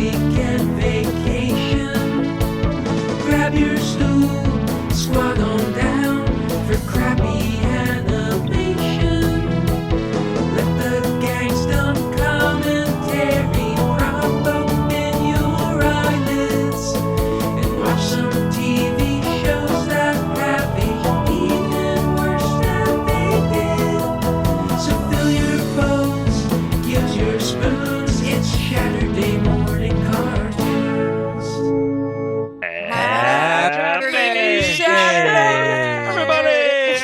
weekend vacation. Grab your stool, squat on down for crappy animation. Let the gangsta commentary prop open your eyelids and watch some TV shows that have aged even worse than they did. So fill your bowls, use your spoons. It's Saturday morning cartoons. Everybody,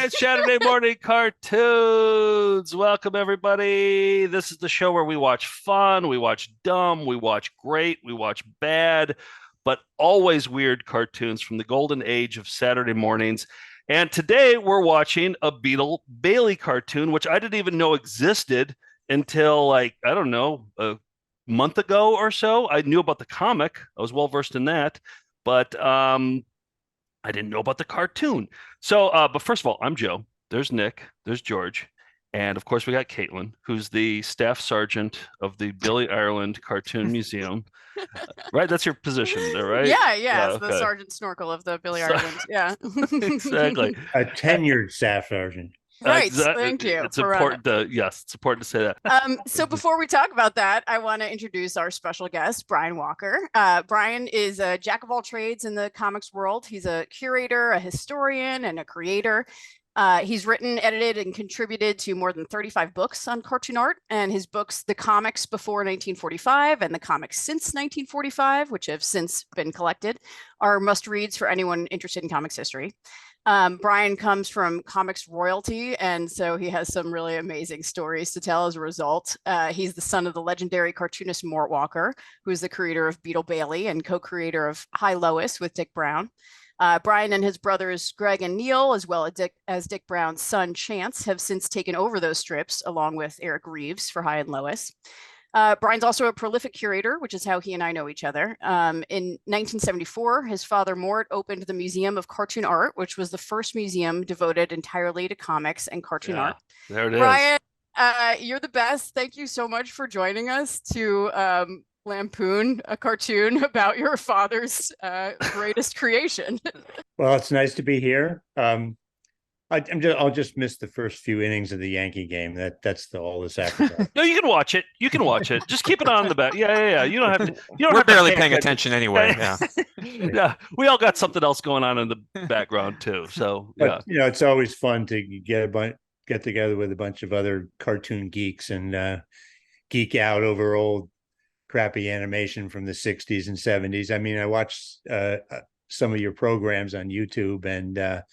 it's Saturday morning cartoons. Welcome, everybody. This is the show where we watch fun, we watch dumb, we watch great, we watch bad, but always weird cartoons from the golden age of Saturday mornings. And today we're watching a Beetle Bailey cartoon, which I didn't even know existed until, I don't know, a month ago or so. I knew about the comic. I was well versed in that, but I didn't know about the cartoon. So, but first of all, I'm Joe. There's Nick. There's George. And of course, we got Caitlin, who's the staff sergeant of the Billy Ireland Cartoon Museum. Right? That's your position there, right? Yeah, it's okay. the Sergeant Snorkel of the Billy Ireland. Yeah. Exactly. A tenured staff sergeant. Right. Thank you. It's important to say that. So before we talk about that, I want to introduce our special guest, Brian Walker. Brian is a jack of all trades in the comics world. He's a curator, a historian, and a creator. He's written, edited, and contributed to more than 35 books on cartoon art, and his books, The Comics Before 1945 and The Comics Since 1945, which have since been collected, are must-reads for anyone interested in comics history. Brian comes from comics royalty, and so he has some really amazing stories to tell as a result. He's the son of the legendary cartoonist Mort Walker, who is the creator of Beetle Bailey and co-creator of Hi Lois with Dick Brown. Brian and his brothers Greg and Neil, as well as Dick Brown's son Chance, have since taken over those strips, along with Eric Reeves for Hi and Lois. Brian's also a prolific curator, which is how he and I know each other. In 1974, his father Mort opened the Museum of Cartoon Art, which was the first museum devoted entirely to comics and cartoon art. There it is. Brian, you're the best. Thank you so much for joining us to lampoon a cartoon about your father's greatest creation. Well, it's nice to be here. I'll just miss the first few innings of the Yankee game. That's all the sacrifice. No, you can watch it. Just keep it on the back. Yeah. You don't have to. We're barely paying attention anyway. Yeah. Yeah. We all got something else going on in the background too. So but, it's always fun to get together with a bunch of other cartoon geeks and geek out over old crappy animation from the 60s and 70s. I mean, I watched some of your programs on YouTube, and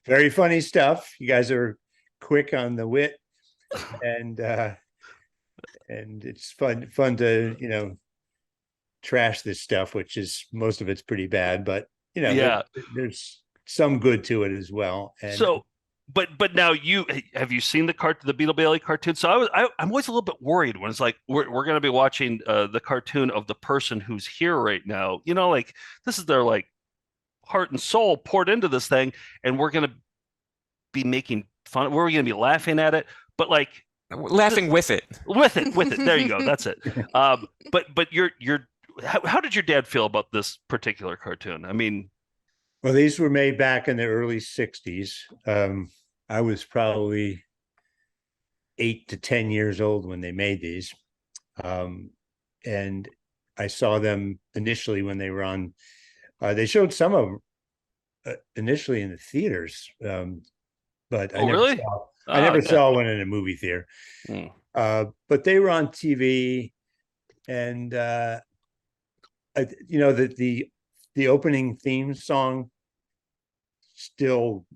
very funny stuff. You guys are quick on the wit, and it's fun to trash this stuff, which is most of it's pretty bad, but there's some good to it as well. And so but now have you seen the Beetle Bailey cartoon? So I'm always a little bit worried when it's like we're going to be watching the cartoon of the person who's here right now. Like this is their like heart and soul poured into this thing, and we're going to be making fun. We're going to be laughing at it, but like laughing with it. There you go. That's it. But how did your dad feel about this particular cartoon? I mean, well, these were made back in the early 60s. I was probably 8 to 10 years old when they made these. And I saw them initially when they were on, they showed some of them initially in the theaters. But I never saw one in a movie theater. But they were on TV, and the opening theme song still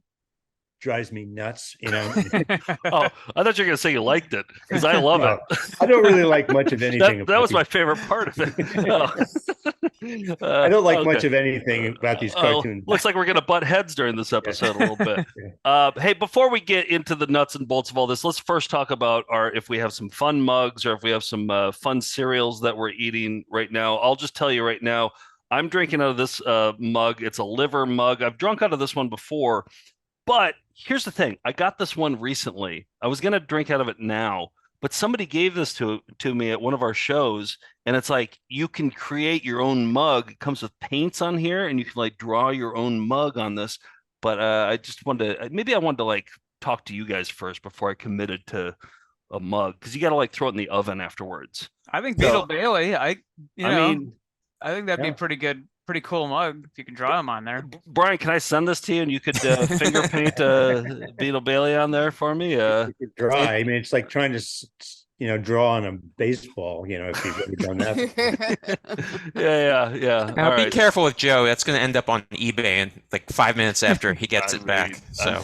drives me nuts. Oh, I thought you were gonna say you liked it, because I love it. I don't really like much of anything. That was my favorite part of it. I don't like much of anything about these cartoons. Looks like we're gonna butt heads during this episode a little bit. Hey, before we get into the nuts and bolts of all this, let's first talk about if we have some fun mugs or if we have some fun cereals that we're eating right now. I'll just tell you right now, I'm drinking out of this mug. It's a liver mug. I've drunk out of this one before, but here's the thing. I got this one recently. I was going to drink out of it now, but somebody gave this to me at one of our shows, and it's like you can create your own mug. It comes with paints on here, and you can like draw your own mug on this. But I just wanted to maybe I wanted to like talk to you guys first before I committed to a mug because you got to like throw it in the oven afterwards. I think So- Beetle Bailey. I mean, think that'd be Yeah. pretty good, pretty cool mug if you can draw him on there. Brian, can I send this to you and you could finger paint Beetle Bailey on there for me? You could draw. I mean, it's like trying to, draw on a baseball, if you've ever done that. yeah. Now All be right. careful with Joe. That's going to end up on eBay in like 5 minutes after he gets it back. So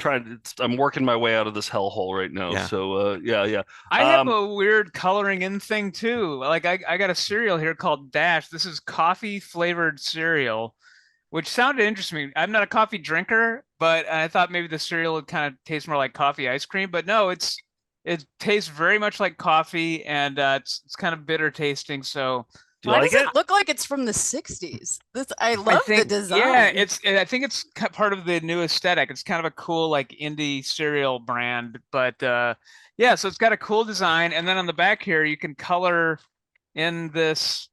I'm working my way out of this hellhole right now. Yeah. So yeah. I have a weird coloring in thing too. Like I got a cereal here called Dash. This is coffee flavored cereal, which sounded interesting. I'm not a coffee drinker, but I thought maybe the cereal would kind of taste more like coffee ice cream. But no, it tastes very much like coffee, and it's kind of bitter tasting. So Do you Why like does it? it look like it's from the 60s? I love the design. Yeah, I think it's part of the new aesthetic. It's kind of a cool like indie cereal brand, but yeah, so it's got a cool design, and then on the back here you can color in this.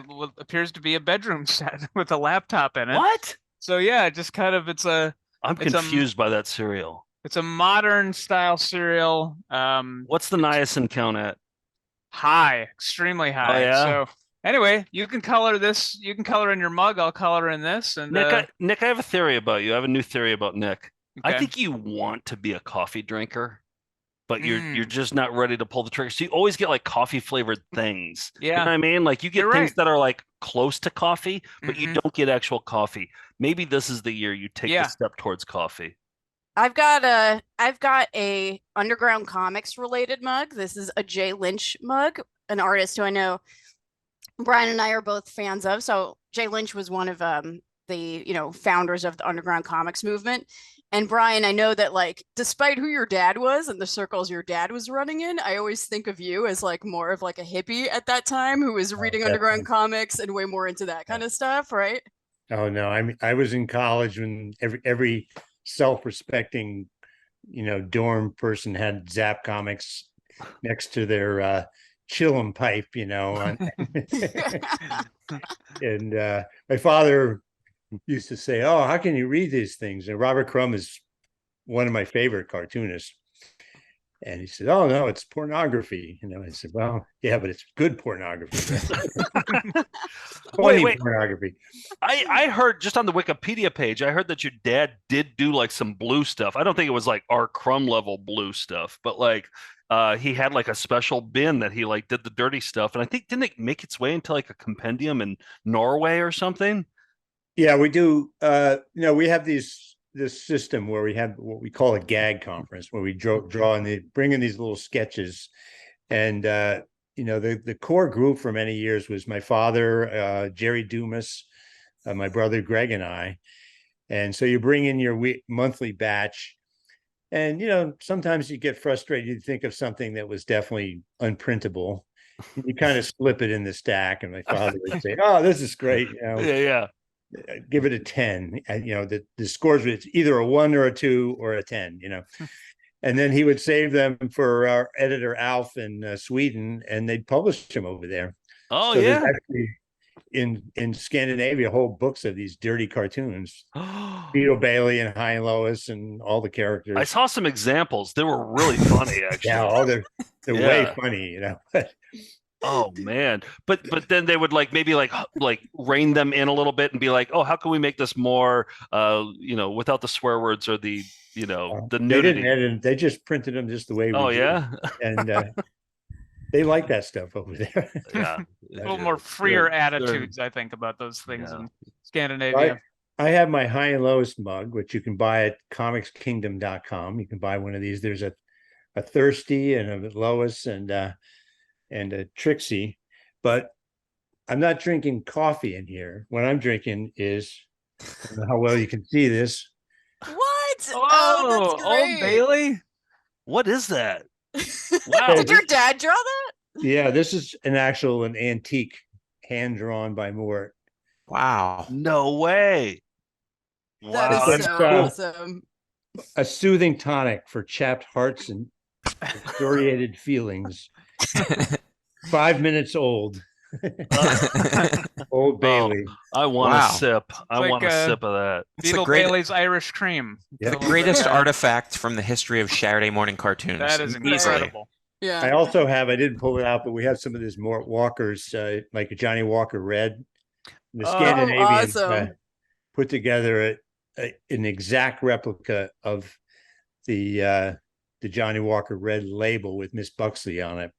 What appears to be a bedroom set with a laptop in it. What? So yeah, just kind of I'm It's, confused by that cereal. it's a modern style cereal. What's the niacin count at? High, extremely high. yeah? So anyway, you can color this. You can color in your mug. I'll color in this. And Nick, I have a theory about you. I have a new theory about Nick. I okay. think you want to be a coffee drinker, but you're Mm. you're just not ready to pull the trigger. So you always get like coffee flavored things. You know Yeah. what I mean? Like you get You're things right. that are like close to coffee, but you Mhm. don't get actual coffee. Maybe this is the year you take Yeah. the step towards coffee. I've got a Underground Comics related mug. This is a Jay Lynch mug, an artist who I know Brian and I are both fans of. So Jay Lynch was one of the founders of the Underground Comics movement. And Brian, I know that like despite who your dad was and the circles your dad was running in, I always think of you as like more of like a hippie at that time who was reading Underground Comics and way more into that kind of stuff, right? Oh no, I was in college when every self-respecting, dorm person had Zap Comics next to their chillum pipe, and my father used to say, "Oh, how can you read these things?" And Robert Crumb is one of my favorite cartoonists. And he said, "Oh no, it's pornography." I said, "Well, yeah, but it's good pornography." Funny Wait. pornography. I heard just on the Wikipedia page, I heard that your dad did do like some blue stuff. I don't think it was like our Crumb level blue stuff, but like he had like a special bin that he like did the dirty stuff. And I think didn't it make its way into like a compendium in Norway or something? Yeah, we do. We have this system where we have what we call a gag conference, where we draw and bring in these little sketches, and the core group for many years was my father, Jerry Dumas, my brother Greg, and I. And so you bring in your monthly batch, and sometimes you get frustrated. You think of something that was definitely unprintable. You kind of slip it in the stack, and my father would say, "Oh, this is great." Yeah. Give it a 10. The scores, it's either a 1 or a 2 or a 10, and then he would save them for our editor Alf in Sweden, and they'd publish them over there. Oh So yeah. there's actually in Scandinavia whole books of these dirty cartoons, Beetle Bailey and High and Lois and all the characters. I saw some examples. They were really funny, actually. Yeah, they're Yeah. way funny, Oh man. But then they would like maybe like rein them in a little bit and be like, "Oh, how can we make this more without the swear words or the the They nudity?" didn't edit, they just printed them just the way we Oh did. yeah. And they like that stuff over there. Yeah. A little more freer They're- attitudes, I think, about those things Yeah. in Scandinavia. I have my High and Lois mug, which you can buy at comicskingdom.com. You can buy one of these. There's a Thirsty and a Lois and a Trixie, but I'm not drinking coffee in here. What I'm drinking is, I don't know how well you can see this. What? Oh, that's Old great. Bailey. What is that? Wow. Did your dad draw that? Yeah, this is an antique, hand drawn by Moore. wow. No way. That Wow. is That's so cool. awesome. A soothing tonic for chapped hearts and infuriated feelings. 5 minutes old. Old Bailey. I want Wow. a sip. I like, want a sip of that. It's the Beetle great- Bailey's Irish cream. Yeah. The A little bit greatest of that. artifact from the history of Saturday morning cartoons. That is Easily. incredible. Yeah. I also have, I didn't pull it out, but we have some of this more Walker's, like a Johnny Walker Red. The Oh, Scandinavians awesome. put together an exact replica of the Johnny Walker Red label with Miss Buxley on it.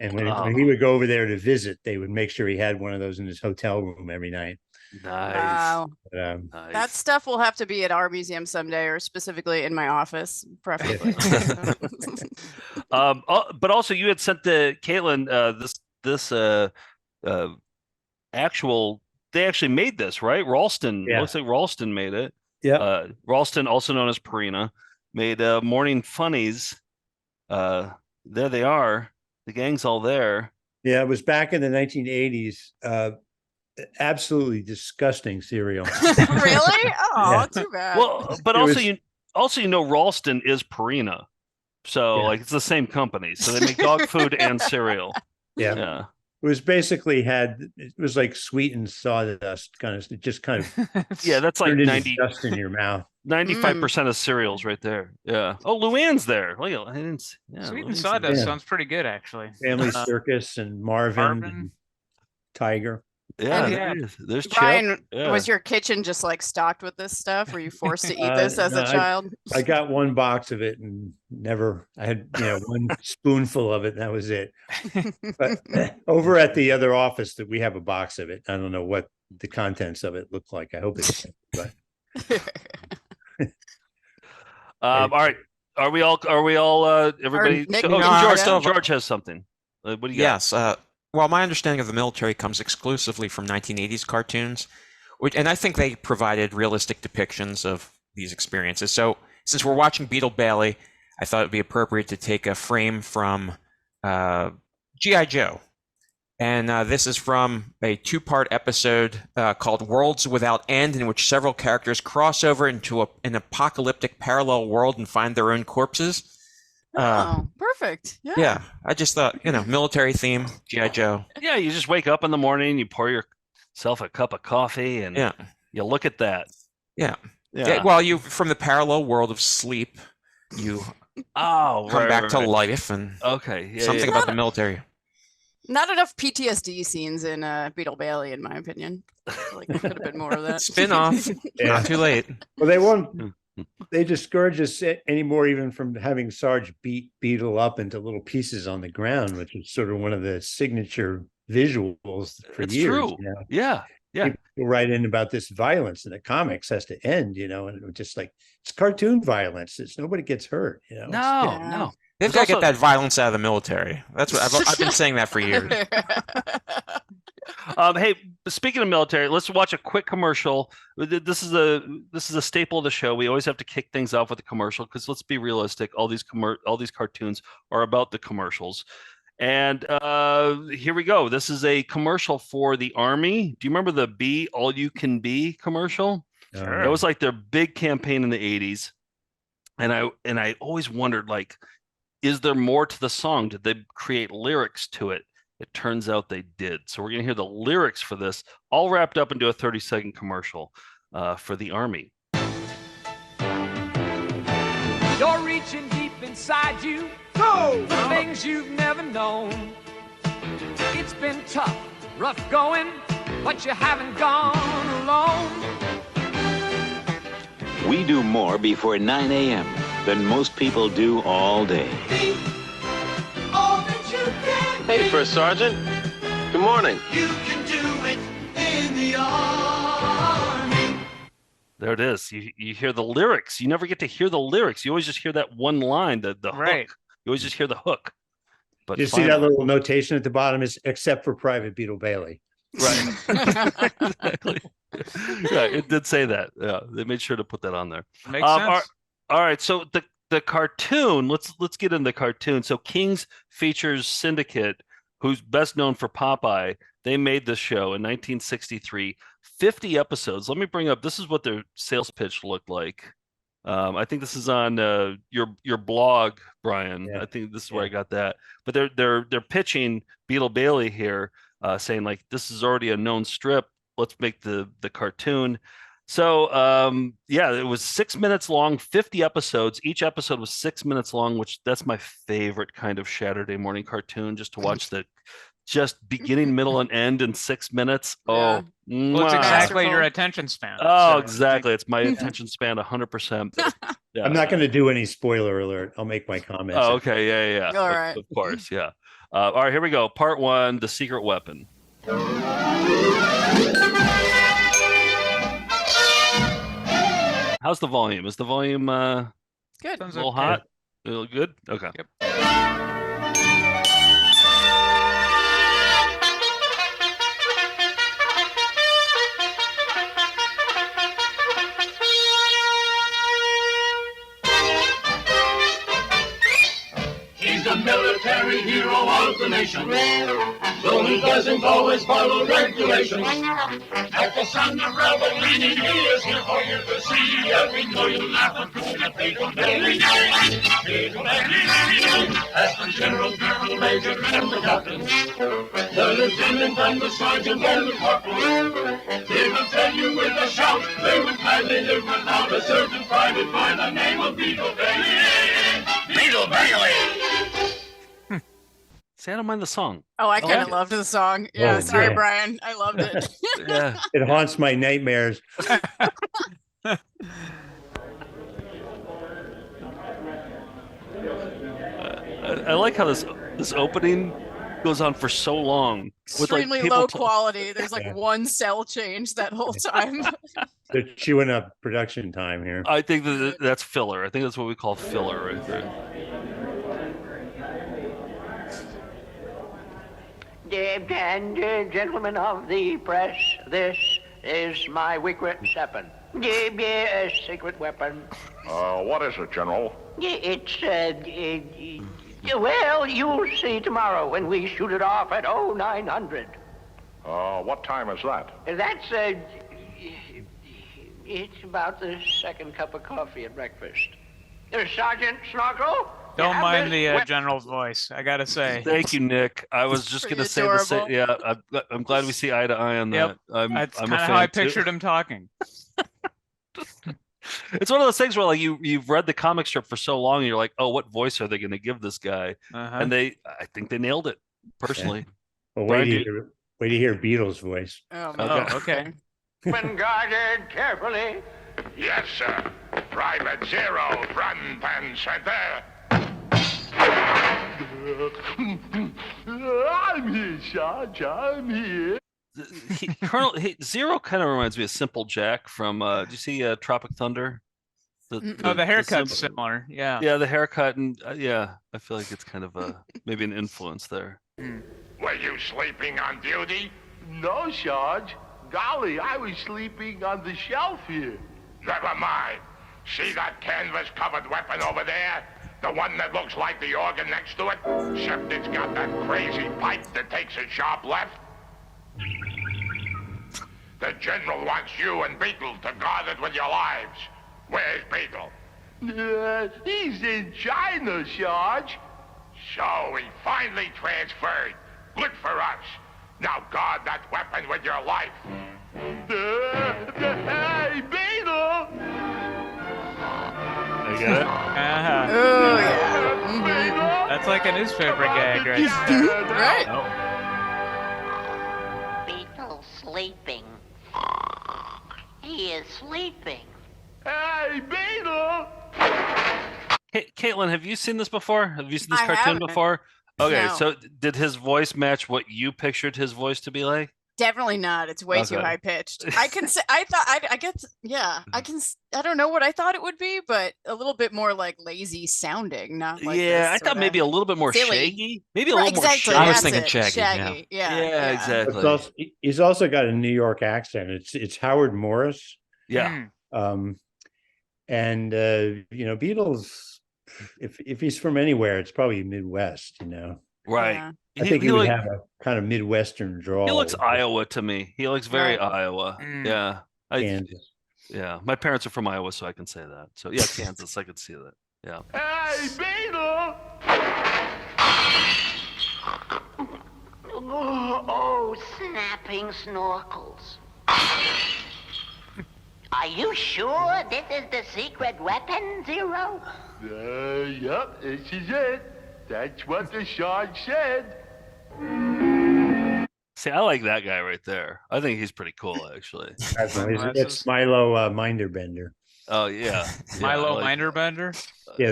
And when he would go over there to visit, they would make sure he had one of those in his hotel room every night. Nice. Wow. But, Nice. That stuff will have to be at our museum someday, or specifically in my office, preferably. But also you had sent to Caitlin this actual. They actually made this, right? Ralston. Yeah. Looks like Ralston made it. yeah. Ralston, also known as Purina, made Morning Funnies. There they are. The gang's all there. Yeah, it was back in the 1980s. Absolutely disgusting cereal. Really? Oh, Yeah. too bad. Well, but It also you know Ralston is Purina, so Yeah. like it's the same company. So they make dog food and cereal. Yeah. Yeah. It was basically it was like sweetened sawdust, it just kind of Yeah, that's like turned into dust in your mouth. 95% of cereals right there. Yeah. Oh, Luann's there. Look at I didn't see, yeah, Sweet and Luann's sawdust Yeah. sounds pretty good, actually. Family Circus and Marvin, Marvin. and Tiger. Yeah, And- there it is. There's Chip. Brian, Yeah. was your kitchen just like stocked with this stuff? Were you forced to eat Uh, this as no, a child? I got one box of it and I had, one spoonful of it and that was it. But over at the other office that we have a box of it. I don't know what the contents of it look like. I hope it's, but All right. Are we all everybody? Nick Oh, and George, Nora. George has something. What do you got? Yes. Well, my understanding of the military comes exclusively from 1980s cartoons, and I think they provided realistic depictions of these experiences. So, since we're watching Beetle Bailey, I thought it'd be appropriate to take a frame from G.I. Joe. And this is from a two-part episode called Worlds Without End, in which several characters cross over into an apocalyptic parallel world and find their own corpses. Oh, perfect. Yeah. Yeah, I just thought, military theme, G.I. Joe. Yeah, you just wake up in the morning, you pour yourself a cup of coffee, and Yeah. you look at that. Yeah. Yeah. Well, you from the parallel world of sleep, you Oh, come right, back right, to right. life and Okay. Yeah, something yeah. about the military. Not enough PTSD scenes in Beetle Bailey, in my opinion. Like there could have been more of that. Spin off. Yeah. Not too late. well, they discourage us anymore even from having Sarge beat Beetle up into little pieces on the ground, which is sort of one of the signature visuals for It's years. true. Yeah. Yeah. People write in about this violence in the comics has to end, and it was just like it's cartoon violence. Nobody gets hurt, No, Yeah. no. They've There's got to also- get that violence out of the military. That's what I've been saying that for years. Hey, speaking of military, let's watch a quick commercial. This is a staple of the show. We always have to kick things off with a commercial because let's be realistic. All these cartoons are about the commercials. And here we go. This is a commercial for the Army. Do you remember the Be All You Can Be commercial? Sure. That was like their big campaign in the 80s. And I always wondered, like, is there more to the song? Did they create lyrics to it? It turns out they did. So we're going to hear the lyrics for this all wrapped up into a 30-second commercial for the Army. You're reaching deep inside you for things you've never known. It's been tough, rough going, but you haven't gone alone. We do more before 9 a.m. than most people do all day. Be all that you can Hey, be. First Sergeant. Good morning. You can do it in the Army. There it is. You hear the lyrics. You never get to hear the lyrics. You always just hear that one line, the Right. hook. You always just hear the hook. But You see that finally- little notation at the bottom is except for Private Beetle Bailey. Right. Exactly. Yeah, it did say that. Yeah, they made sure to put that on there. Makes All sense. right, so the cartoon. Let's get in the cartoon. So King's Features Syndicate, who's best known for Popeye, they made this show in 1963. 50 episodes. Let me bring up. This is what their sales pitch looked like. I think this is on your blog, Brian. Yeah. I think this is where I got that. But they're pitching Beetle Bailey here, saying like this is already a known strip. Let's make the cartoon. So yeah, it was 6 minutes long, 50 episodes. Each episode was 6 minutes long, which that's my favorite kind of Saturday morning cartoon, just to watch the just beginning, middle, and end in 6 minutes. Yeah. Oh, Well, it's mwah. exactly your Masterful. attention span. Oh, so- exactly. It's my attention span 100%. Yeah. I'm not going to do any spoiler alert. I'll make my comments. Oh, okay. Yeah. All Of- right. Of course. Yeah. All right. Here we go. Part 1, The Secret Weapon. How's the volume? Is the volume a Good. Sounds little okay. hot? A little good? Okay. Yep. He's the military hero of the nation. Though he doesn't always follow regulations. At the sound of revelry, he is here for you to see. And we know you laugh and call the Beetle Bailey. Beetle Bailey. As the general, colonel, major, and the captain. The lieutenant and the sergeant and the corporal. They will tell you with a shout. They would gladly live without a certain private by the name of Beetle Bailey. Beetle Bailey. See, I don't mind the song. Oh, I kind of Okay. loved the song. Yeah, Oh, sorry, yeah. Brian. I loved it. Yeah. It haunts my nightmares. I like how this opening goes on for so long. With like Extremely people low ta- quality. There's like Yeah. one cell change that whole time. They're chewing up production time here. I think that's filler. I think that's what we call filler right there. Gentlemen of the press, this is my secret weapon. Secret weapon. What is it, General? It's, well, you'll see tomorrow when we shoot it off at 0900. What time is that? That's, it's about the second cup of coffee at breakfast. Sergeant Snorkel? Don't Yeah, mind this the general's voice. I gotta say. Thank you, Nick. I was just Pretty gonna say the same. adorable. Yeah, I'm glad we see eye to eye on Yep. that. That's I'm kind a of fan how I too. pictured him talking. It's one of those things where like you've read the comic strip for so long, and you're like, oh, what voice are they going to give this guy? Uh-huh. And I think they nailed it personally. Well, Brian, wait to hear Beetle's voice. Oh, Oh, okay. Been guarded carefully. Yes, sir. Private Zero, front and center. I'm here, Sarge. I'm here. Colonel Zero kind of reminds me of Simple Jack from. Do you see Tropic Thunder? Oh, the haircut's Simple- similar. Yeah. Yeah, the haircut and yeah, I feel like it's kind of maybe an influence there. Were you sleeping on duty? No, Sarge. Golly, I was sleeping on the shelf here. Never mind. See that canvas-covered weapon over there? The one that looks like the organ next to it? Except it's got that crazy pipe that takes a sharp left. The General wants you and Beetle to guard it with your lives. Where's Beetle? He's in China, Sarge. So he finally transferred. Good for us. Now guard that weapon with your life. Hey, Beetle! I get it. Uh-huh. Oh, yeah. Beetle! That's like a newspaper gag right Right. Beetle sleeping. He is sleeping. Hey, Beetle! Hey, Caitlin, have you seen this before? Have you seen this I cartoon haven't. before? Okay, No. so did his voice match what you pictured his voice to be like? Definitely not. It's way too Okay. high pitched. I can say, I guess, yeah, I don't know what I thought it would be, but a little bit more like lazy sounding, not like Yeah, I this thought sorta- maybe a little bit more silly. shaggy. Maybe a Right, little exactly. more I was that's thinking it, Shaggy, yeah. Shaggy. Yeah. Yeah, exactly. It's also, he's also got a New York accent. It's Howard Morris. Yeah. Hmm. And you know, Beatles, if he's from anywhere, it's probably Midwest, you know. Right. Yeah. I think he would look- have a kind of Midwestern drawl. he looks Iowa to me. He looks very Right. Iowa. Mm. Yeah. Kansas. Yeah, my parents are from Iowa, so I can say that. So yeah, Kansas, I could see that. Yeah. Hey, Beetle! Oh, snapping snorkels. Are you sure this is the secret weapon, Zero? Yep, this is it. That's what the sign said. See, I like that guy right there. I think he's pretty cool, actually. It's Milo Minderbender. Oh yeah, Milo I like Minderbender. Yeah,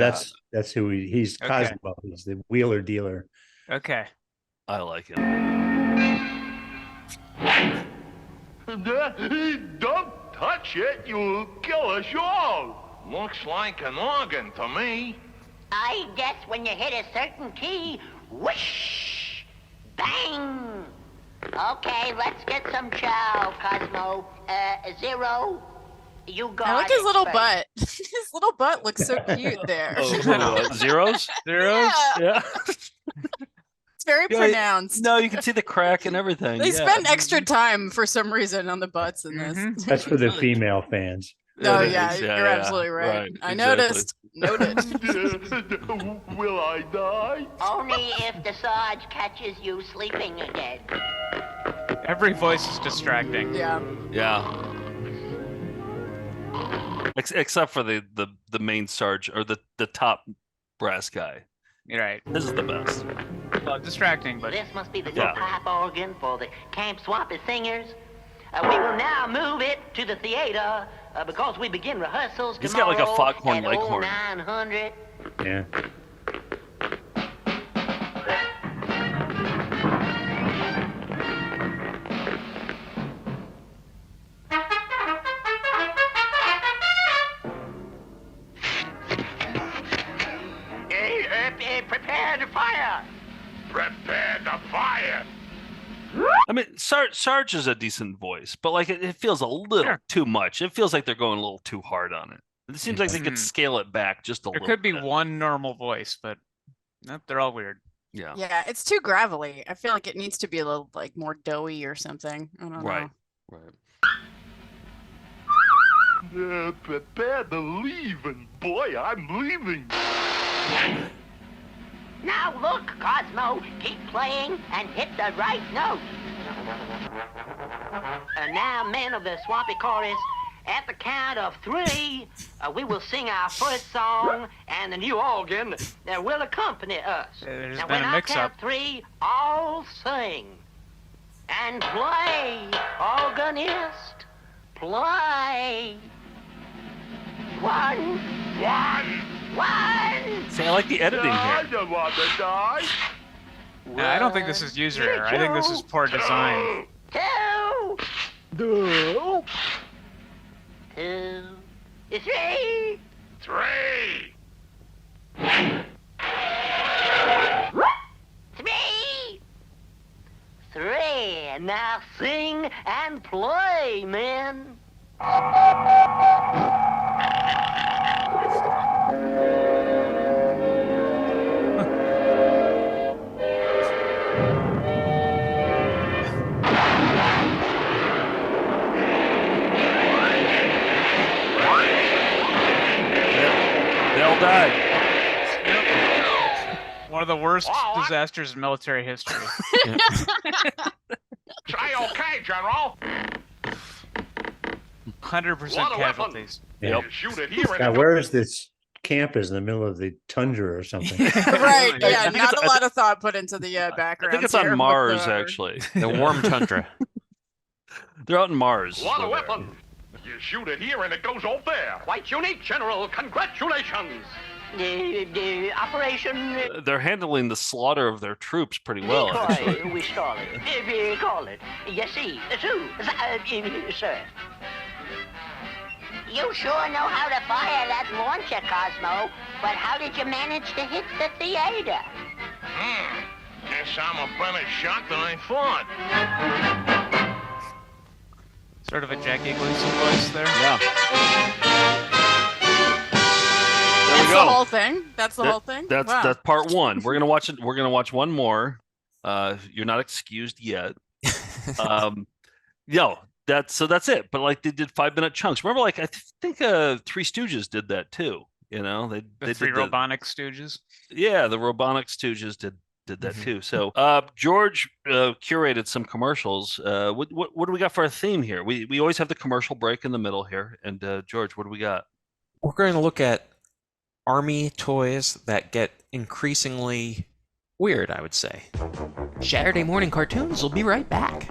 that's who he's Okay. Cosmo. He's the wheeler dealer. Okay. I like him. Don't touch it, you'll kill us all. Looks like an organ to me. I guess when you hit a certain key, whoosh, bang. Okay, let's get some chow, Cosmo. Zero, you got I like his little first. butt. His little butt looks so cute there. Zeros? Zeros? Yeah. It's very Yeah, pronounced. No, you can see the crack and everything. They yeah. spend extra time for some reason on the butts in this. That's for the female fans. No, It yeah, is. you're absolutely right. I noticed. Noted. Will I die? Only if the Sarge catches you sleeping again. Every voice is distracting. Yeah. Yeah. Except for the main Sarge or the top brass guy. You're right. This is the best. Well, distracting, but This must be the Yeah. new pipe organ for the Camp Swampy Singers. We will now move it to the theater because we begin rehearsals He's got tomorrow like a foghorn at leghorn. 0900. Yeah. Prepare to fire. Prepare to fire. I mean, Sarge is a decent voice, but like it feels a little too much. It feels like they're going a little too hard on it. It seems like they could scale it back just a there little. could be bit. one normal voice, but nope, they're all weird. Yeah. Yeah, it's too gravelly. I feel like it needs to be a little like more doughy or something. I don't Right. know. Right. Prepare to leave, and boy, I'm leaving. Now look, Cosmo, keep playing and hit the right note. And now, men of the Swampy Chorus, at the count of 3, we will sing our first song, and the new organ will accompany us. There's Now, been when a I mix-up. count 3, all sing. And play, organist, play. 1, 1. See, I like the editing I here. don't want to die. Yeah, I don't think this is user error. I think this is poor design. 2, 2, 3. 3. 3. Now sing and play, men. They all died. One of the worst disasters in military history. Say okay, General. 100% casualties. Yep. You shoot it here and Now, where is this camp? Is in the middle of the tundra or something? Right. Yeah. think Not it's- a lot of thought put into the background. I think it's on Mars, actually. The warm tundra. They're out in Mars. what a over there. weapon. You shoot it here and it goes over there. Quite unique, General. Congratulations. Operation They're handling the slaughter of their troops pretty well, actually. decoy, we call it. We call it. Yes, see, sir. You sure know how to fire that launcher, Cosmo, but how did you manage to hit the theater? Guess I'm a better shot than I thought. Sort of a Jackie Gleason voice there. Yeah. That's we the go. whole thing. That's the whole thing. That's Wow. that's part one. We're gonna watch it. We're gonna watch one more. You're not excused yet. Yo, that's it. But like they did 5-minute chunks. Remember, like I think Three Stooges did that too. You know, The they three did Robonic Stooges. yeah, the Robonic Stooges did that too. So George curated some commercials. What do we got for a theme here? We always have the commercial break in the middle here. And George, what do we got? We're going to look at Army toys that get increasingly weird, I would say. Saturday morning cartoons will be right back.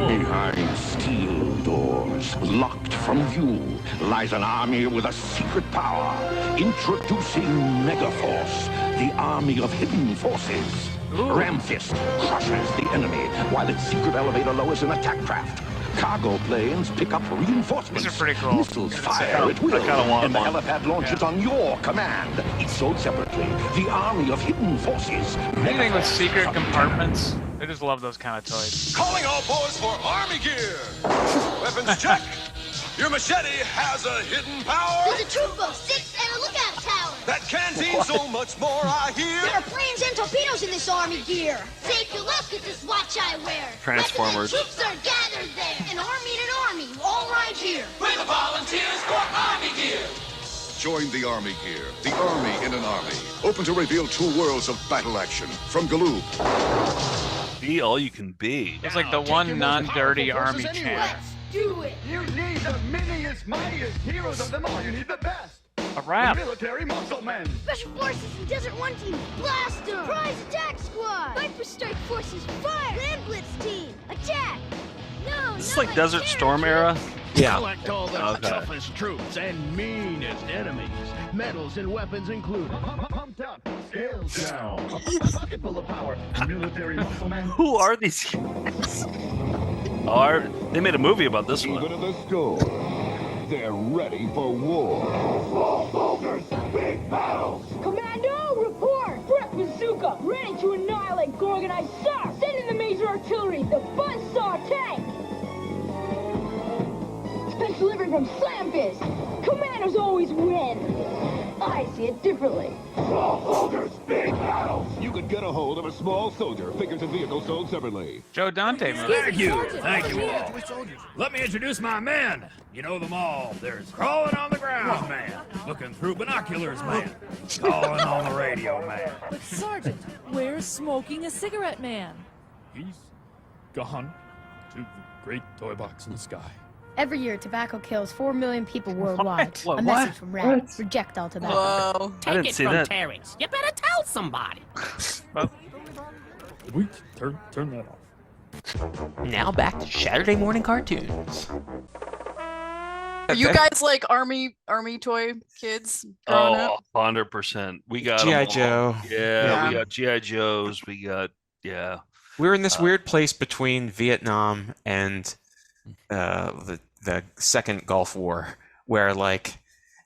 Behind steel doors, locked from view, lies an army with a secret power. Introducing Megaforce, the army of hidden forces. Ramfist crushes the enemy while its secret elevator lowers an attack craft. Cargo planes pick up reinforcements. These are pretty cool. Missiles fire at will, kinda want and the one. helipad launches on your command. Each sold separately. The army of hidden forces. Anything with secret Megaforce. compartments. I just love those kind of toys. Calling all boys for Army gear. Weapons check. Your machete has a hidden power. There's a troop of 6 and a lookout tower. That canteen so much more, I hear. There are planes and torpedoes in this army gear. Take a look at this watch I wear. Transformers. Weapons and troops are gathered there. An army in an army, all right here. We're the volunteers for Army gear. Join the Army gear. The Army in an army. Open to reveal 2 worlds of battle action. From Galoob. Be all you can be. It's like the one non-dirty Army channel. Let's do it. You need the miniest, mightiest heroes of them all. You need the best. A rap. Military muscle men. Special Forces and Desert One team, blast 'em. Prize Attack Squad. Viper Strike Forces, fire. Land Blitz team, attack. No, This is like Desert Storm era. Yeah. Select all the Okay. toughest troops and meanest enemies. Medals and weapons included. Pumped up, scales down. A pocket full of power. Military muscle men. Who are these guys? They made a movie about this one. Even in the store, they're ready for war. Small soldiers, big battles. Commando, report. Brett Bazooka, ready to annihilate Gorgonite Star. Send in the major artillery, the Buzzsaw tank. Special delivery from Slam Fist. Commandos always win. I see it differently. Small soldiers, big battles. You could get a hold of a small soldier, figures and vehicles sold separately. Joe Dante movie. Thank you all. Let me introduce my men. You know them all. There's crawling on the ground man, looking through binoculars man, calling on the radio man. But Sergeant, where's smoking a cigarette man? He's gone to the great toy box in the sky. Every year, tobacco kills 4 million people worldwide. What? A message from Red. Reject all tobacco. Whoa. I didn't see that. Terrence. You better tell somebody. We turn that off. Now back to Saturday morning cartoons. Are you guys like army toy kids growing Oh, up? 100%. We got 'em G.I. all. Joe. Yeah, we got G.I. Joes. We got We're in this weird place between Vietnam and the Second Gulf War, where like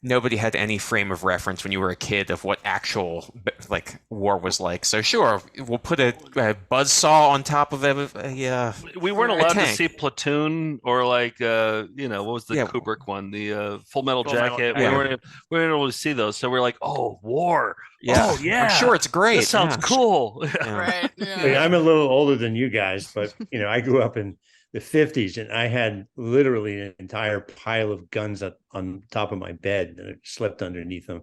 nobody had any frame of reference when you were a kid of what actual like war was like. So sure, we'll put a buzzsaw on top of We weren't allowed to tank. see Platoon or like what was the Yeah. Kubrick one, the Full Metal Full Metal Jacket. Jacket. We weren't able to see those, so we're like, oh, war. Yeah. Oh yeah. I'm sure it's great. This sounds yeah. cool. Yeah. Right. Hey, Yeah. I'm a little older than you guys, but I grew up in the 50s and I had literally an entire pile of guns up on top of my bed and I slept underneath them.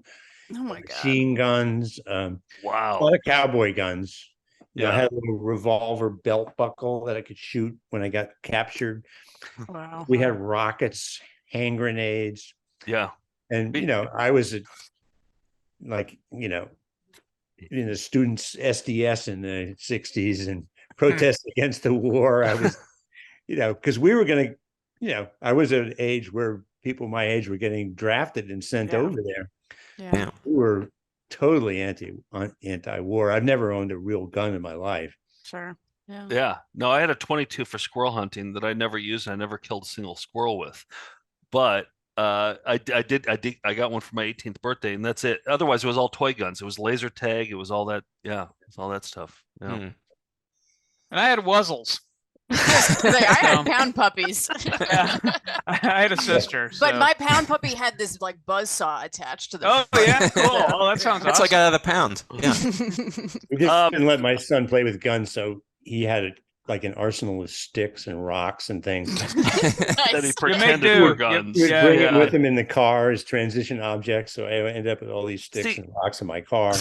Oh my god. Machine guns, a Wow. lot of cowboy guns. I Yeah. had a little revolver belt buckle that I could shoot when I got captured. Wow. We had rockets, hand grenades, Yeah. and I was in the students SDS in the 60s and protest against the war. I was because we were going to, I was at an age where people my age were getting drafted and sent over there. Yeah. We were totally anti-war. I've never owned a real gun in my life. Sure. Yeah. Yeah. No, I had a 22 for squirrel hunting that I never used. And I never killed a single squirrel with. But I got one for my 18th birthday, and that's it. Otherwise, it was all toy guns. It was laser tag. It was all that. Yeah, it's all that stuff. Yeah. And I had wuzzles. I had pound puppies. Yeah. I had a sister. But so- my pound puppy had this like buzzsaw attached to the. Oh yeah, cool. Oh, that sounds It's awesome. like out of the pound. Yeah. We just didn't let my son play with guns, so he had like an arsenal of sticks and rocks and things. That he Nice. pretended were guns. He would Yeah, bring it yeah. with him in the car as transition objects. So I ended up with all these sticks See- and rocks in my car.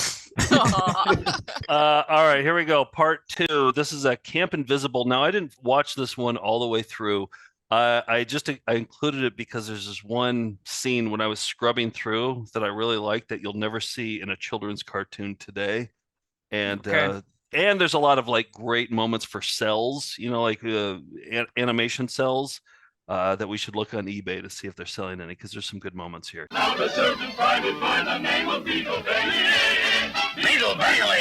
All right, here we go. Part 2. This is a Camp Invisible. Now, I didn't watch this one all the way through. I included it because there's this one scene when I was scrubbing through that I really like that you'll never see in a children's cartoon today. And Okay. and there's a lot of like great moments for cells, like animation cells that we should look on eBay to see if they're selling any, because there's some good moments here. Now the certain private by the name of Beetle Bailey. Beetle Bailey!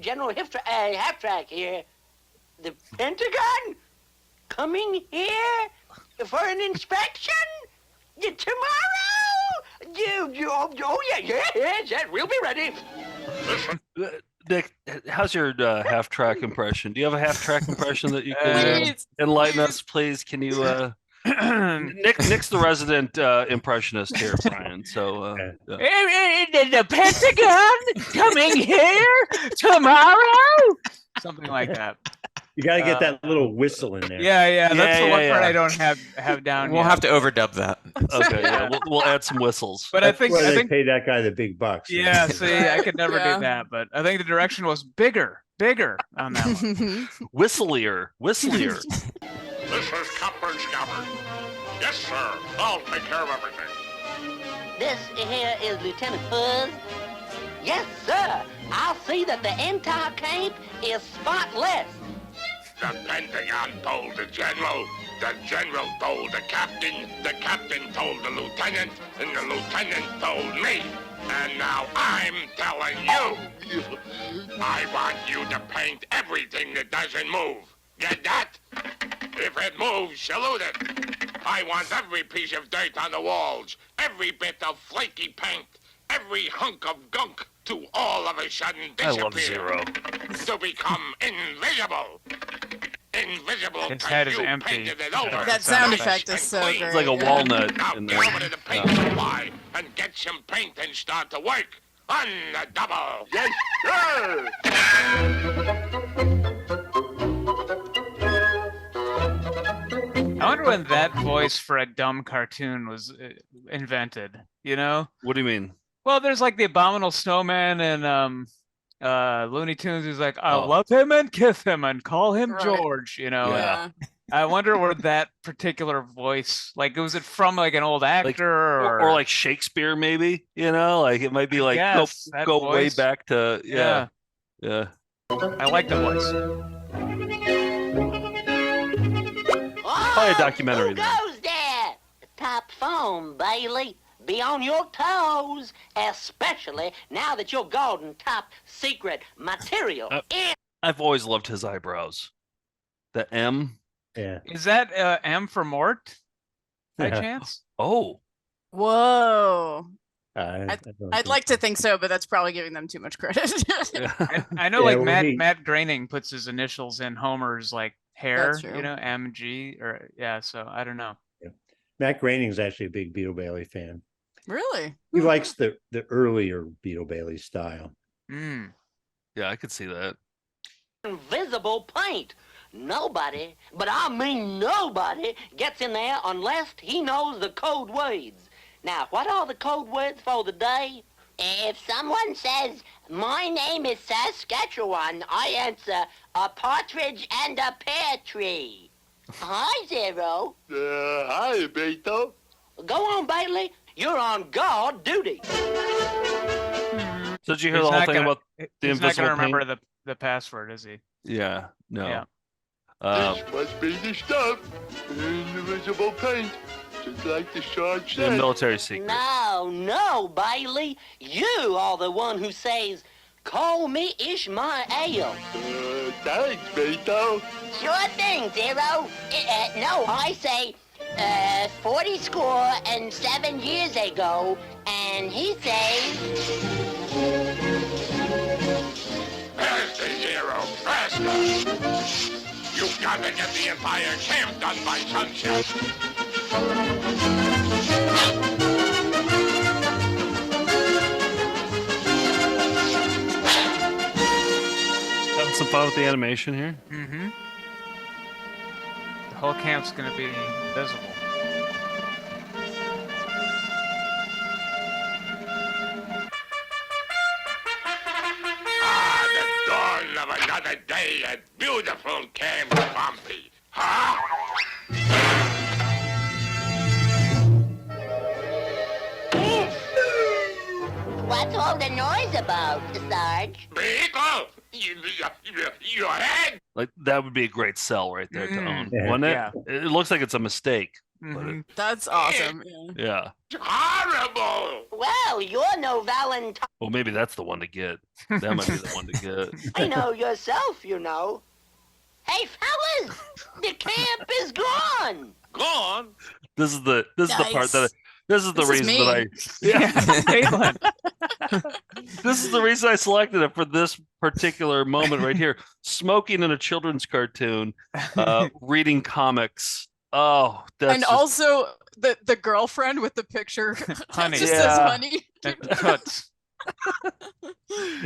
General Half-Track here. The Pentagon? Coming here for an inspection? Tomorrow? Yes, we'll be ready. Nick, how's your half-track impression? Do you have a half-track impression that you can enlighten us, please? Can you? Nick's the resident impressionist here, Brian. So the Pentagon coming here tomorrow? Something like that. You got to get that little whistle in there. Yeah. That's the one part I don't have down. We'll have to overdub that. Okay, yeah, we'll add some whistles. But That's I think why they pay that guy the big bucks. Yeah, see, I could never do that, but I think the direction was bigger on that one. Whistlier. This is Copper Scupper. Yes, sir. I'll take care of everything. This here is Lieutenant Fuzz. Yes, sir. I'll see that the entire camp is spotless. The Pentagon told the general told the captain told the lieutenant, and the lieutenant told me. And now I'm telling you. I want you to paint everything that doesn't move. Get that? If it moves, salute it. I want every piece of dirt on the walls, every bit of flaky paint, every hunk of gunk to all of a sudden disappear. I love Zero. To become invisible. Invisible. His head is empty. That sound effect is so great. It's like a walnut Now in get there. over to the paint supply and get some paint and start to work. On the double. Yes, sir. I wonder when that voice for a dumb cartoon was invented, you know? What do you mean? Well, there's like the Abominable Snowman and Looney Tunes who's like, I love him and kiss him and call him George, you know? Yeah. I wonder where that particular voice, like, was it from like an old actor or like Shakespeare, maybe? Like it might be like go way voice. back to yeah. I like the voice. Probably a documentary. Who goes there? Top phone, Bailey. Be on your toes, especially now that you're golden top secret material. I've always loved his eyebrows. The M. Yeah. Is that M for Mort by chance? Oh. Whoa. I'd like to think so, but that's probably giving them too much credit. I know, like well, Matt Groening puts his initials in Homer's like hair, That's true. you know, MG or so I don't know. Matt Groening's actually a big Beetle Bailey fan. Really? He likes the earlier Beetle Bailey style. Mm. Yeah, I could see that. Invisible paint. Nobody, but I mean nobody, gets in there unless he knows the code words. Now, what are the code words for the day? If someone says, my name is Saskatchewan, I answer, a partridge and a pear tree. Hi, Zero. Hi, Beetle. Go on, Bailey. You're on guard duty. So did you hear the whole thing about the He's not invisible gonna remember paint? the password, is he? Yeah, no. Yeah. This must be the stuff. Invisible paint. Just like the short The said. military secret. No, Bailey. You are the one who says, call me Ishmael. Thanks, Beetle. Sure thing, Zero. No, I say 40 score and 7 years ago, and he says... There's the Zero. faster. You've got to get the entire camp done by sunset. Having some fun with the animation here. Mm-hmm. The whole camp's gonna be invisible. The dawn of another day at beautiful Camp Bumpy. Huh? What's all the noise about, Sarge? Beetle! Your head! Like that would be a great sell right there to own, Yeah. wouldn't it? Yeah. It looks like it's a mistake. But it, That's awesome. yeah. Horrible! Well, you're no Valentine. Well, maybe that's the one to get. That might be the one to get. I know yourself, you know. Hey, fellas! The camp is gone! Gone? This is the part that this is the This is reason that me. this is the reason I selected it for this particular moment right here. Smoking in a children's cartoon, reading comics. Oh, that's And just- also the girlfriend with the picture Honey. just Yeah. says honey. Toots.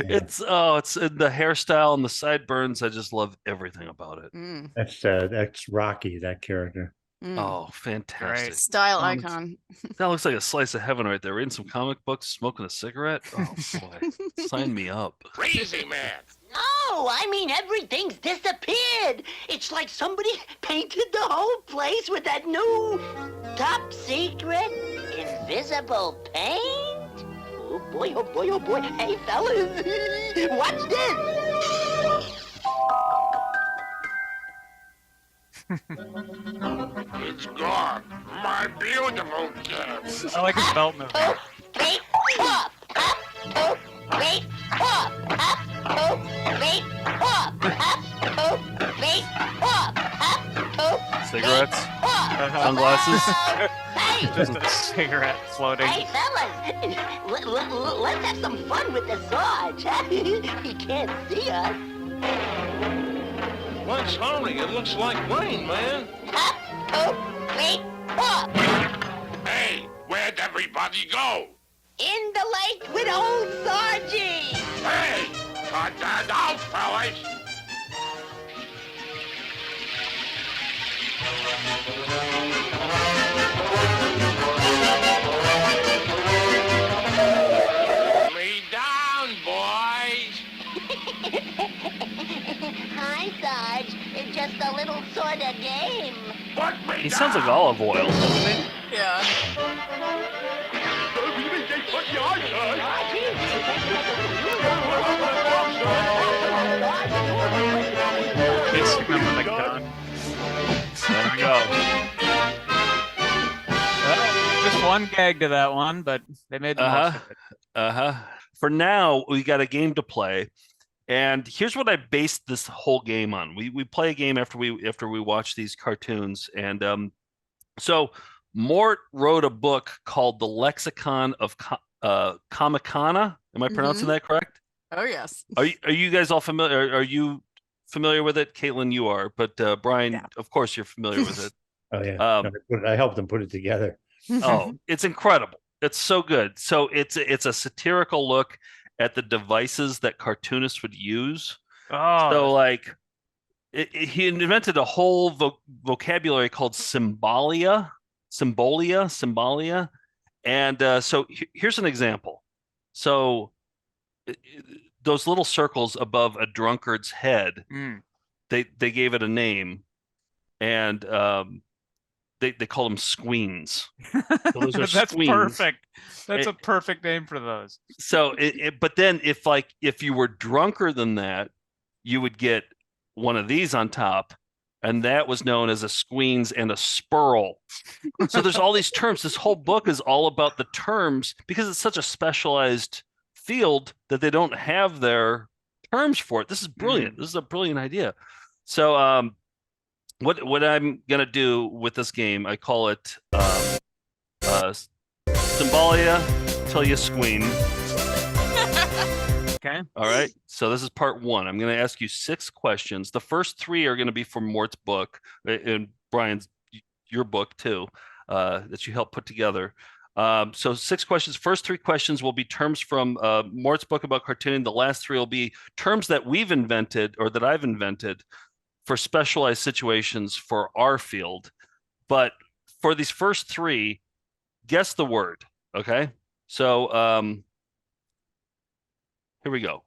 it's in the hairstyle and the sideburns. I just love everything about it. Mm, That's Rocky, that character. mm. Oh, fantastic. Style Comics. icon. That looks like a slice of heaven right there. Reading some comic books, smoking a cigarette. Oh boy, sign me up. Crazy man! No, I mean everything's disappeared. It's like somebody painted the whole place with that new top secret invisible paint. Oh boy, oh boy, oh boy. Hey, fellas, watch this. It's gone. My beautiful camp. I like his belt movement. Poop, beep, pop, up, poop, beep, pop, up, poop, beep, pop, up, poop, beep, pop, up, poop, Cigarettes, pop. sunglasses. Hey, Just a cigarette floating. hey, fellas, let's have some fun with the Sarge. He can't see us. What's hurry? It looks like rain, man. Up, poop, beep, pop. Hey, where'd everybody go? In the lake with old Sargy. Hey, cut that out, fellas. Me down, boys. Hi, Sarge. It's just a little sort of game. Put me He sounds like olive oil, doesn't he? Yeah. Chasing them with a gun. There we go. Well, just one gag to that one, but they made the most of it. For now, we got a game to play, and here's what I based this whole game on. We play a game after we watch these cartoons, and so Mort wrote a book called The Lexicon of Comicana. Am I pronouncing that correct? Oh yes. Are you guys all familiar? Are you familiar with it? Caitlin, you are, but Brian, of course, you're familiar with it. Oh yeah, I helped them put it together. Oh, it's incredible. It's so good. So it's a satirical look at the devices that cartoonists would use. Oh, So like he invented a whole vocabulary called Symbolia. And so here's an example. So those little circles above a drunkard's head, they gave it a name, and they call them squeens. So those are that's squeens. perfect. That's a perfect name for those. So but then if you were drunker than that, you would get one of these on top, and that was known as a squeens and a spurl. So there's all these terms. This whole book is all about the terms because it's such a specialized field that they don't have their terms for it. This is brilliant. This is a brilliant idea. So what I'm gonna do with this game, I call it Symbolia till you squeam. Okay. All right. So this is part 1. I'm going to ask you 6 questions. The first 3 are going to be from Mort's book and Brian's, your book too, that you helped put together. So 6 questions. First 3 questions will be terms from Mort's book about cartooning. The last 3 will be terms that we've invented or that I've invented for specialized situations for our field. But for these first 3, guess the word. Okay. So here we go.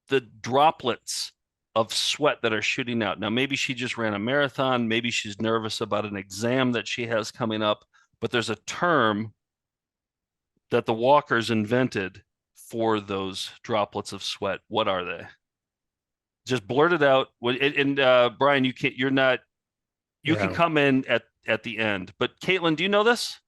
The droplets of sweat that are shooting out. Now, maybe she just ran a marathon. Maybe she's nervous about an exam that she has coming up. But there's a term that the walkers invented for those droplets of sweat. What are they? Just blurt it out. And Brian, you can't. You're not. You can come in at the end. But Caitlin, do you know this?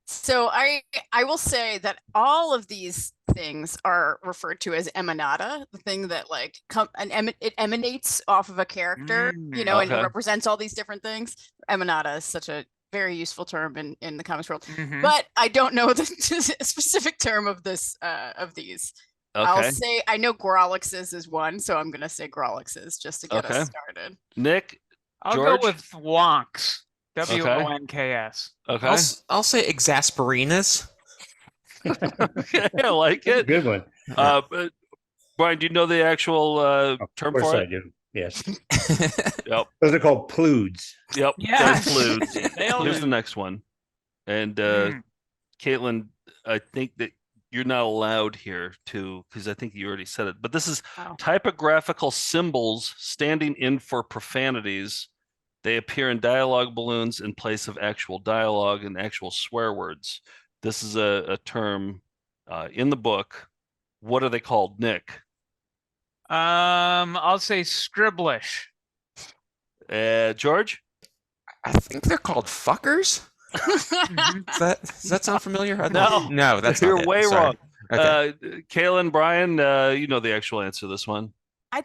So I will say that all of these things are referred to as emanata, the thing that like it emanates off of a character, you know, and it represents all these different things. Emanata is such a very useful term in the comics world, but I don't know the specific term of this of these. I'll say I know Grolixes is one, so I'm gonna say Grolixes just to get us started. Nick, I'll George? go with wonks. WONKS. Okay. I'll say exasperinas. Okay, I like it. Good one. Brian, do you know the actual term for it? Of course I do. Yes. Yep. Those are called pludes. Yep. Yes. Pludes. Nailed Here's it. the next one. And Caitlin, I think that you're not allowed here to, because I think you already said it, but this is typographical symbols standing in for profanities. They appear in dialogue balloons in place of actual dialogue and actual swear words. This is a term in the book. What are they called, Nick? I'll say scribblish. George? I think they're called fuckers. Does that sound familiar? No, that's you're not it. way Sorry. wrong. Okay. Kaylin, Brian, you know the actual answer to this one. I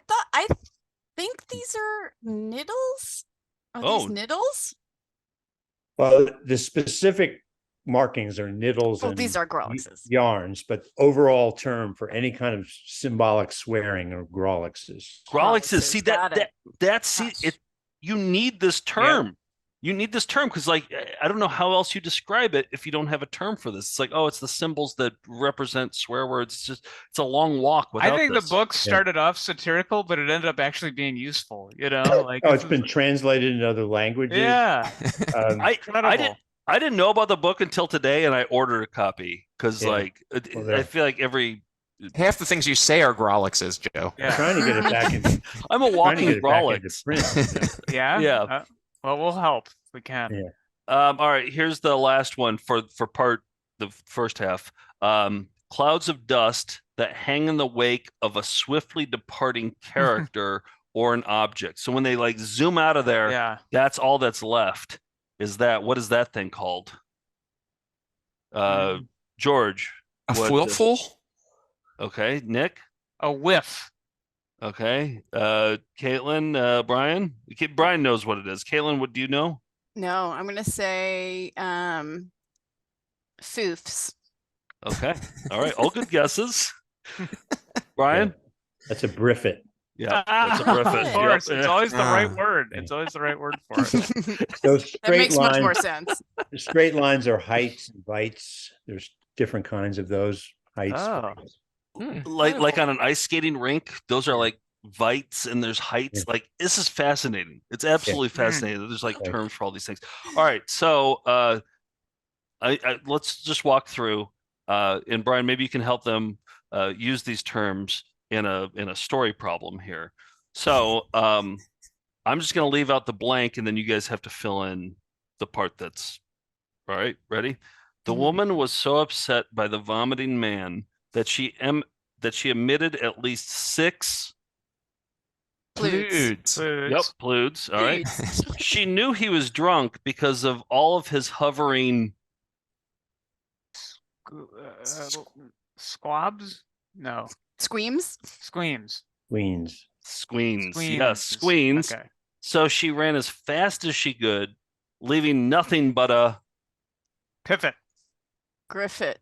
think these are niddles. Are these niddles? Well, the specific markings are niddles and these are Grolixes. Yarns, but overall term for any kind of symbolic swearing are Grolixes. Grolixes. See that's it. You need this term. Yeah. You need this term because, like, I don't know how else you describe it if you don't have a term for this. It's like, oh, it's the symbols that represent swear words. It's a long walk without I think this. the book started off satirical, but it ended up actually being useful. You know, like it's been translated into other languages. Yeah, I didn't know about the book until today, and I ordered a copy because, I feel like half the things you say are Grolixes, Joe. Yeah. I'm trying to get it back in. I'm a walking Grolix. Yeah. Yeah. Well, we'll help if we can. Yeah. All right. Here's the last one for the first half. Clouds of dust that hang in the wake of a swiftly departing character or an object. So when they like zoom out of there, that's all that's left. What is that thing called? George. A foilful? Okay. Nick? A whiff. Okay. Caitlin, Brian? Brian knows what it is. Caitlin, what do you know? No, I'm gonna say foofs. Okay. All right. All good guesses. Brian? That's a briffet. Yeah, that's a briffet. Of course, it's always the right word. It's always the right word for it. So that makes much more sense. Straight lines are heights and bites. There's different kinds of those heights. Like on an ice skating rink, those are like vites and there's heights. Yeah. Like, this is fascinating. It's absolutely fascinating. There's like terms for all these things. All right, so I let's just walk through. And Brian, maybe you can help them use these terms in a story problem here. So I'm just going to leave out the blank, and then you guys have to fill in the part that's all right. Ready? The woman was so upset by the vomiting man that she emitted at least 6 Pludes. Yep, pludes. All right. She knew he was drunk because of all of his hovering. Squabs? No. Squeams? Squeams. Squeens. Yes, squeens. Okay. So she ran as fast as she could, leaving nothing but a Pivot. Griffith.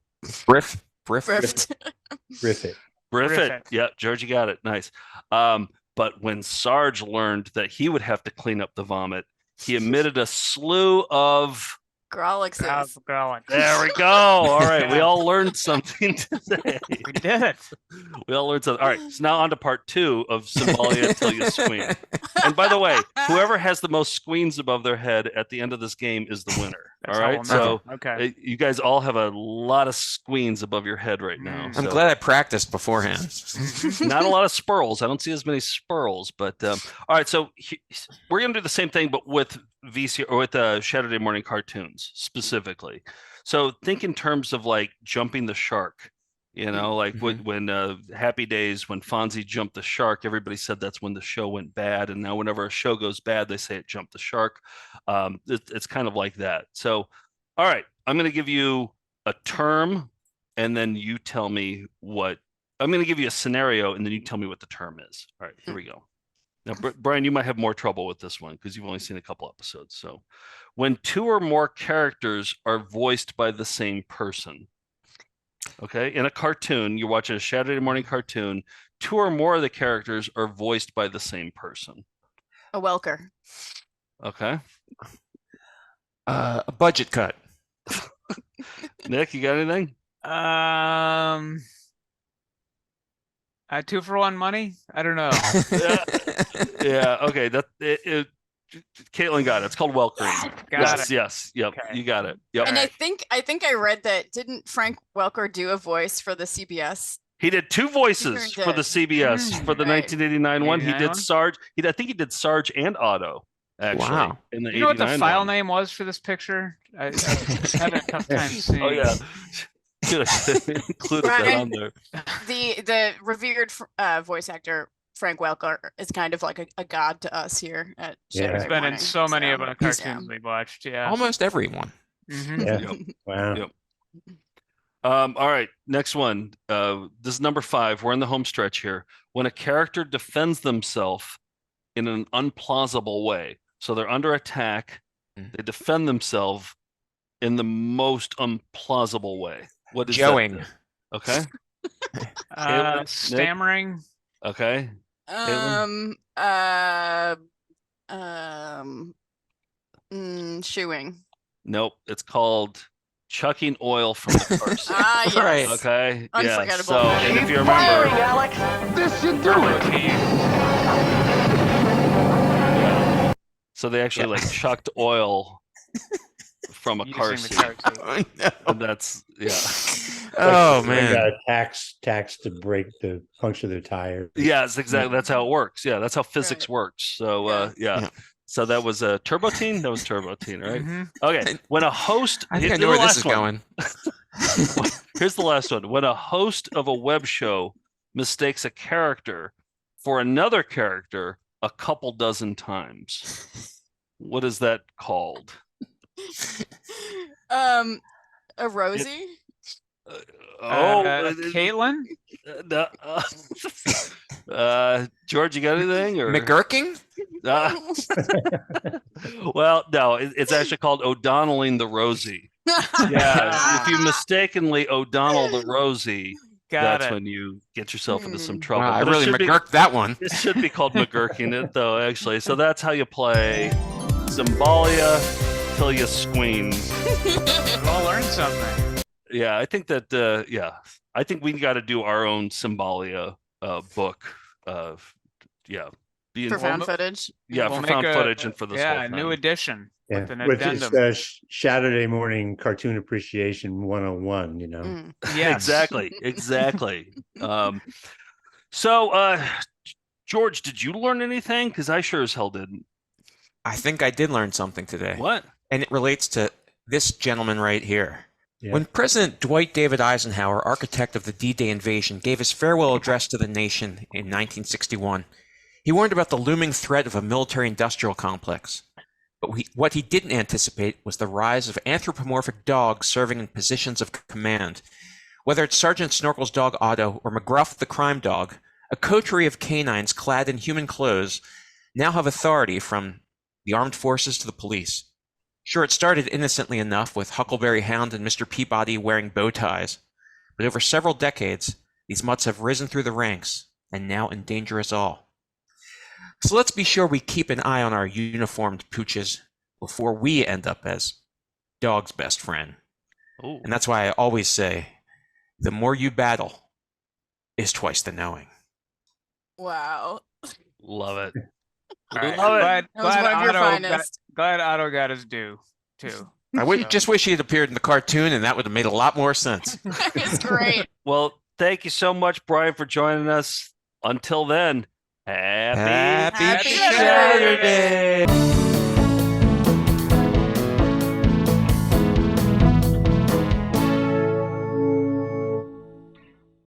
Griffith. Griffet. Griffith. Yeah, Georgie got it. Nice. But when Sarge learned that he would have to clean up the vomit, he emitted a slew of Grolixes. There we go. All right. We all learned something today. We did it. We all learned something. All right. So now on to part 2 of Symbolia Till You Squeam. And by the way, whoever has the most squeams above their head at the end of this game is the winner. That's all how right. we'll So know. Okay. you guys all have a lot of squeams above your head right now. I'm glad I practiced beforehand. Not a lot of spurls. I don't see as many spurls, but all right. So we're going to do the same thing, but with VC or with Saturday morning cartoons specifically. So think in terms of like jumping the shark, like when Happy Days, when Fonzie jumped the shark, everybody said that's when the show went bad. And now whenever a show goes bad, they say it jumped the shark. It's kind of like that. So, all right, I'm going to give you a term and then you tell me what I'm going to give you a scenario and then you tell me what the term is. All right, here we go. Now, Brian, you might have more trouble with this one because you've only seen a couple episodes. So when 2 or more characters are voiced by the same person, okay, in a cartoon, you're watching a Saturday morning cartoon, 2 or more of the characters are voiced by the same person. A Welker. Okay. A budget cut. Nick, you got anything? 2 for 1 money? I don't know. Yeah. Okay. Caitlin got it. It's called Welker. Got it. Yes. Yep. Okay. You got it. Yep. And I think I read that didn't Frank Welker do a voice for the CBS? He did 2 voices for the CBS for the 1989 one. He did Sarge. I think he did Sarge and Otto. Actually, wow. In the you know what the file one. name was for this picture? I had a tough time seeing. Oh yeah. Included that on there. The revered voice actor Frank Welker is kind of like a god to us here at Saturday He's been morning, in so many of the cartoons yeah. we've watched. Yeah, Almost everyone. Mm-hmm. Yeah. Yep. Wow. Yep. All right, next one. This is number 5. We're in the home stretch here. When a character defends themselves in an unplausible way, so they're under attack, they defend themselves in the most unplausible way. What is Joing. That? Okay. Stammering. Okay. Shoeing. Nope. It's called chucking oil from the car seat. Yes. Right. Okay. Unforgettable. Yeah. So, and if you remember, Alex. This should do it. so they actually like chucked oil from a car Using seat. the car seat. And that's Oh They man. got tax to puncture their tire. Yes, exactly. That's how it works. Yeah, that's how physics works. So yeah. So that was a Turbo Teen. That was Turbo Teen, right? Mm-hmm. Okay. When a host, I think I know where this is one. going. Here's the last one. When a host of a web show mistakes a character for another character a couple dozen times, what is that called? A Rosie. Caitlin. George, you got anything? Or McGurking? Well, no, it's actually called O'Donnelling the Rosie. Yeah, if you mistakenly O'Donnell the Rosie, that's when you get yourself into some trouble. Wow, I But it really should be- McGurked that one. It should be called McGurking it, though, actually. So that's how you play Symbolia Till You Squeam. We've all learned something. Yeah, I think that, I think we got to do our own Symbolia book. For found footage. Yeah, We'll for found make footage and for this whole a thing. new edition with an With addendum. this Saturday morning cartoon appreciation 101, Yes. Exactly. So, George, did you learn anything? Because I sure as hell didn't. I think I did learn something today. What? And it relates to this gentleman right here. Yeah. When President Dwight David Eisenhower, architect of the D-Day invasion, gave his farewell address to the nation in 1961, he warned about the looming threat of a military-industrial complex. But what he didn't anticipate was the rise of anthropomorphic dogs serving in positions of command. Whether it's Sergeant Snorkel's dog Otto or McGruff the crime dog, a coterie of canines clad in human clothes now have authority from the armed forces to the police. Sure, it started innocently enough with Huckleberry Hound and Mr. Peabody wearing bow ties, but over several decades, These mutts have risen through the ranks and now endanger us all. So let's be sure we keep an eye on our uniformed pooches before we end up as dog's best friend. Ooh. And that's why I always say, the more you battle is twice the knowing. Wow. Love it. All right. Love it. Glad, That was glad one of your Otto finest. glad Otto got his due, too. Just wish he had appeared in the cartoon, and that would have made a lot more sense. It's great. Well, thank you so much, Brian, for joining us. Until then, happy Happy Saturday.